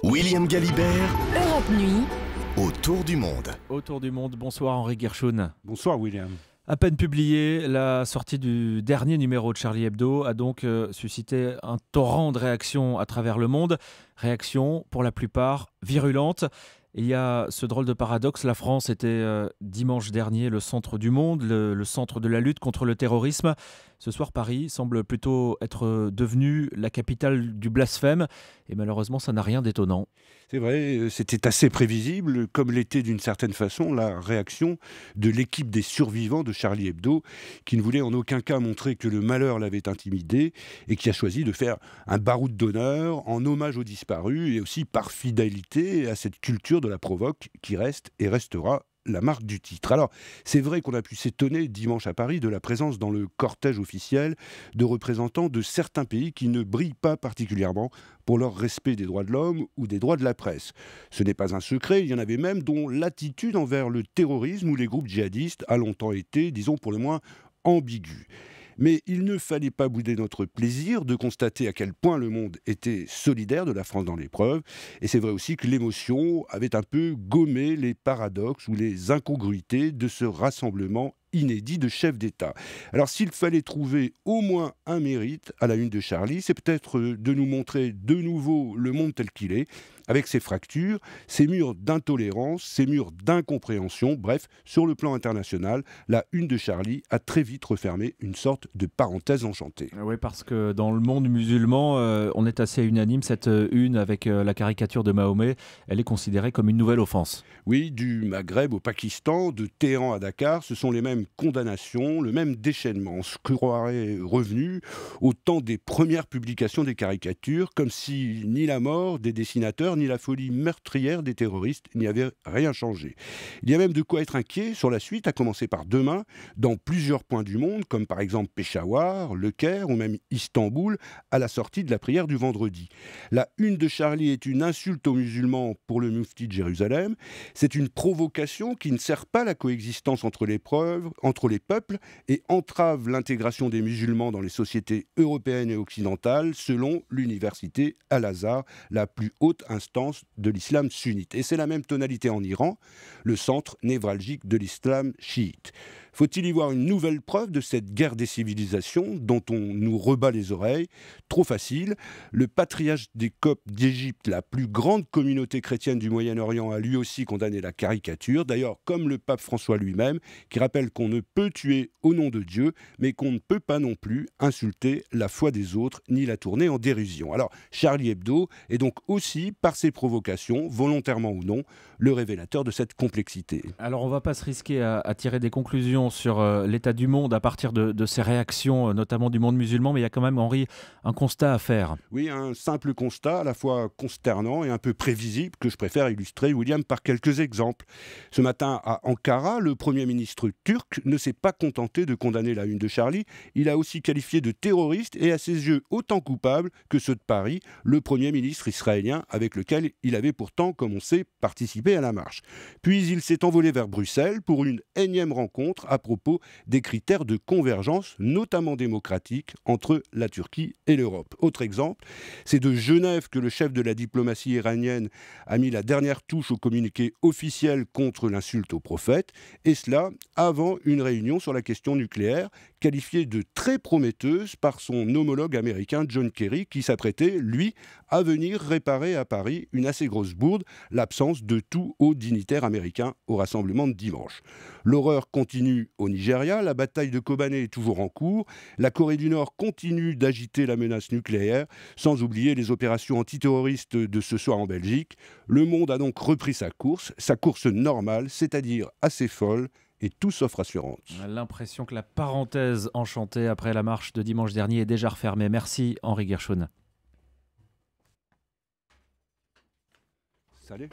William Galibert, Europe Nuit. autour du monde. Autour du monde, bonsoir Henri Guerchoun. Bonsoir William. À peine publié, la sortie du dernier numéro de Charlie Hebdo a donc suscité un torrent de réactions à travers le monde. Réactions pour la plupart virulentes. Il y a ce drôle de paradoxe, la France était dimanche dernier le centre du monde, le centre de la lutte contre le terrorisme. Ce soir, Paris semble plutôt être devenue la capitale du blasphème et malheureusement, ça n'a rien d'étonnant. C'est vrai, c'était assez prévisible, comme l'était d'une certaine façon la réaction de l'équipe des survivants de Charlie Hebdo, qui ne voulait en aucun cas montrer que le malheur l'avait intimidé et qui a choisi de faire un baroud d'honneur en hommage aux disparus et aussi par fidélité à cette culture de la provoque qui reste et restera la marque du titre. Alors, c'est vrai qu'on a pu s'étonner dimanche à Paris de la présence dans le cortège officiel de représentants de certains pays qui ne brillent pas particulièrement pour leur respect des droits de l'homme ou des droits de la presse. Ce n'est pas un secret, il y en avait même dont l'attitude envers le terrorisme ou les groupes djihadistes a longtemps été, disons pour le moins, ambiguë. Mais il ne fallait pas bouder notre plaisir de constater à quel point le monde était solidaire de la France dans l'épreuve. Et c'est vrai aussi que l'émotion avait un peu gommé les paradoxes ou les incongruités de ce rassemblement inédit de chefs d'État. Alors s'il fallait trouver au moins un mérite à la une de Charlie, c'est peut-être de nous montrer de nouveau le monde tel qu'il est, avec ses fractures, ses murs d'intolérance, ses murs d'incompréhension. Bref, sur le plan international, la une de Charlie a très vite refermé une sorte de parenthèse enchantée. Oui, parce que dans le monde musulman, on est assez unanime. Cette une avec la caricature de Mahomet, elle est considérée comme une nouvelle offense. Oui, du Maghreb au Pakistan, de Téhéran à Dakar, ce sont les mêmes condamnations, le même déchaînement. On se croirait revenu au temps des premières publications des caricatures, comme si ni la mort des dessinateurs, ni la folie meurtrière des terroristes n'y avaient rien changé. Il y a même de quoi être inquiet sur la suite, à commencer par demain, dans plusieurs points du monde, comme par exemple Peshawar, Le Caire ou même Istanbul, à la sortie de la prière du vendredi. La une de Charlie est une insulte aux musulmans pour le mufti de Jérusalem. C'est une provocation qui ne sert pas la coexistence entre les peuples et entrave l'intégration des musulmans dans les sociétés européennes et occidentales, selon l'université Al-Azhar, la plus haute instance de l'islam sunnite. Et c'est la même tonalité en Iran, le centre névralgique de l'islam chiite. Faut-il y voir une nouvelle preuve de cette guerre des civilisations dont on nous rebat les oreilles? Trop facile. Le patriarche des Coptes d'Égypte, la plus grande communauté chrétienne du Moyen-Orient, a lui aussi condamné la caricature. D'ailleurs, comme le pape François lui-même, qui rappelle qu'on ne peut tuer au nom de Dieu, mais qu'on ne peut pas non plus insulter la foi des autres, ni la tourner en dérision. Alors, Charlie Hebdo est donc aussi, par ses provocations, volontairement ou non, le révélateur de cette complexité. Alors on ne va pas se risquer à tirer des conclusions sur l'état du monde à partir de ces réactions, notamment du monde musulman, mais il y a quand même, Henri, un constat à faire. Oui, un simple constat, à la fois consternant et un peu prévisible, que je préfère illustrer, William, par quelques exemples. Ce matin, à Ankara, le Premier ministre turc ne s'est pas contenté de condamner la une de Charlie, il a aussi qualifié de terroriste et à ses yeux autant coupable que ceux de Paris, le Premier ministre israélien avec lequel il avait pourtant, comme on sait, participé à la marche. Puis il s'est envolé vers Bruxelles pour une énième rencontre à propos des critères de convergence, notamment démocratiques, entre la Turquie et l'Europe. Autre exemple, c'est de Genève que le chef de la diplomatie iranienne a mis la dernière touche au communiqué officiel contre l'insulte au prophète, et cela avant une réunion sur la question nucléaire, qualifiée de très prometteuse par son homologue américain John Kerry, qui s'apprêtait, lui, à venir réparer à Paris une assez grosse bourde, l'absence de tout haut dignitaire américain au rassemblement de dimanche. L'horreur continue au Nigeria, la bataille de Kobané est toujours en cours, la Corée du Nord continue d'agiter la menace nucléaire, sans oublier les opérations antiterroristes de ce soir en Belgique. Le monde a donc repris sa course normale, c'est-à-dire assez folle, et tout sauf rassurante. L'impression que la parenthèse enchantée après la marche de dimanche dernier est déjà refermée. Merci Henri Guerchoun. Salut.